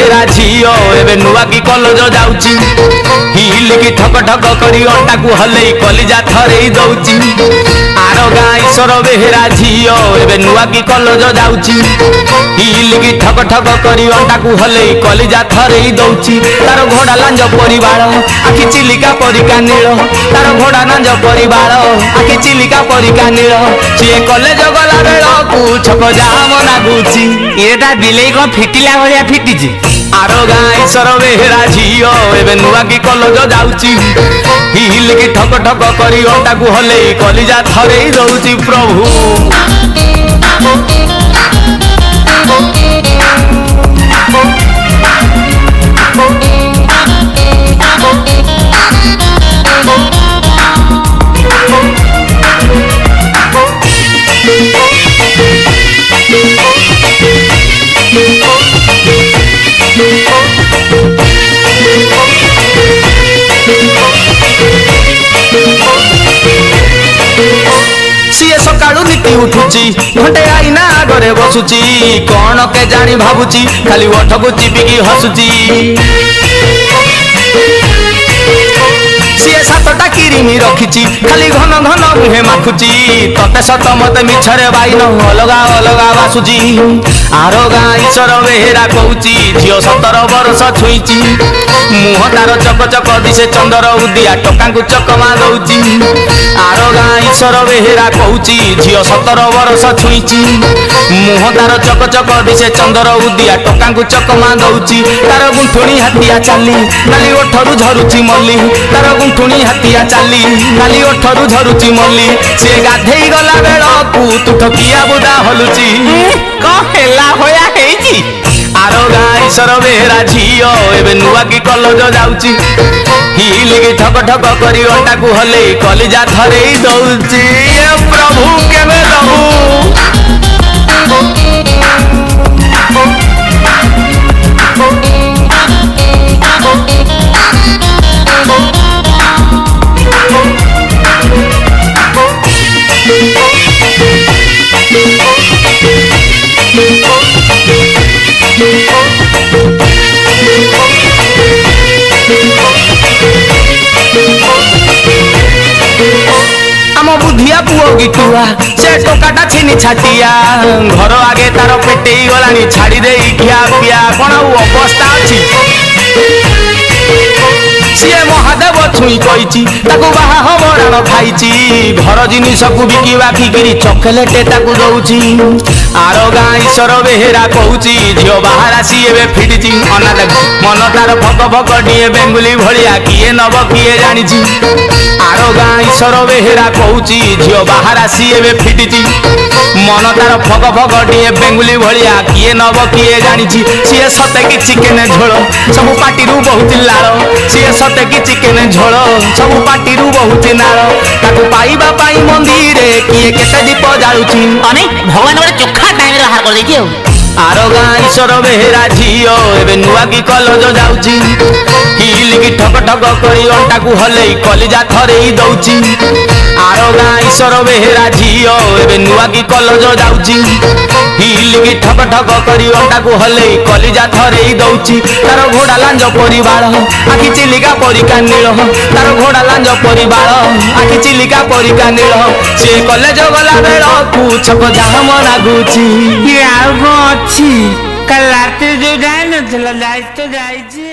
बेहेरा झीओ एबे नुआ की कॉलेज जाउची हिल की ठक ठक करी अंटा को हले कलिजा थरे दउची आरो गाँ ईश्वर बेहेरा झीओ एबे नुआ की कॉलेज जाउची हिल की ठक ठक करी अंटा को हले कलिजा थरे दउची तार घोड़ा लांज परिवार आखि चिलिका परिका नील तार घोड़ा लांज परिवार आखि चिलिका परिका नील सी कॉलेज गला बेलू छक जाम लागुची एटा बिलेई को फिटिला भलिया फिटिची आरो गाँ ईश्वर बेहेरा झीओ एबे नुआ की कॉलेज जाउची हिल की ठक ठक करी अंटा को हले कलिजा थरे दउची प्रभु सकाळू नीति उठुची घंटे आईना आगे बसुची कौन के जानी भावुची खाली ओठको चिपिकी हसुची सीए सातटा किरिमी रखिची खाली घन घन मुहे माखुची तते सत मते मिछरे बाइन अलगा अलगा बासुची आरो गाँ ईश्वर बेहेरा कहूची झीओ 17 वर्ष छुईची मुह तार चक चक दिशे चंदर उदिया टका को चकमा दउची आरो गाँ ईश्वर बेहेरा कहूची झीओ 17 वर्ष छुईची मुह तार चक चक दिशे चंदर उदिया टका को चकमा दउची तार गुंठुणी हाथिया चाली नाली ओठरू झरुची मल्ली तार गुंठुणी हाथिया चाली नाली ओठरू झरुची मल्ली से गाधेई गला बेलू तू ठकिया बुदा हलुची कहेला होया हेची आरो गाँ ईश्वर बेहेरा झीओ एबे नुआ की कॉलेज जाउची हिल की ठक ठक करी अंटा को हले कलिजा थरे दउची ए प्रभु केबे दहु बुधिया पुओ गिटुआ से टोकाटा छिनी छाटिया घर आगे तार पेटेई गलानी छाड़ी दे खिया पिया कौन अवस्था अच्छी सीए महादेव छुई कही बाहा हबराण खाई घर जिनिस को बिकिवा फिकिरी चॉकलेटे ताकू दउची आरो गाँ ईश्वर बेहेरा कहूची झीओ बाहर आसी एबे फिटिची अना लागू मन तार फक फक डिए बेंगुली भलिया किए नब किए जानिची आरो गाँ ईश्वर बेहेरा कहूची झीओ बाहर आसी एबे फिटिची मन तार फक फक डिए बेंगुली भलिया किए नब किए जानिची सीए सते कि चिकेन झोल सब पाटिरू बहुत लाल सीए सते कि चिकेन झोल सब पाटिरू बहुत नाल ताकू पाइबा पाई मंदिर किए केते दीप जालुची अने भगवान गोटे चोखा टाइम रे बाहर कर देछि आरो गाँ ईश्वर बेहेरा झीओ एबे नुआ की कॉलेज जाउची हिल की ठक ठक करी अंटा को हले कलिजा थरे दउची आरो गाँ ईश्वर बेहेरा झीओ एबे नुआ की कॉलेज जाउची हिल की ठक ठक करी अंटा को हले कलिजा थरे दउची तार घोड़ा लांज परिवार आखि चिलिका परिका नील तार घोड़ा लांज परिवार आखि चिलिका परिका नील से कॉलेज गला बेलू छक जाम लागुची ये आउ अच्छी कल रात जो जाए ना चला जाए तो जाए।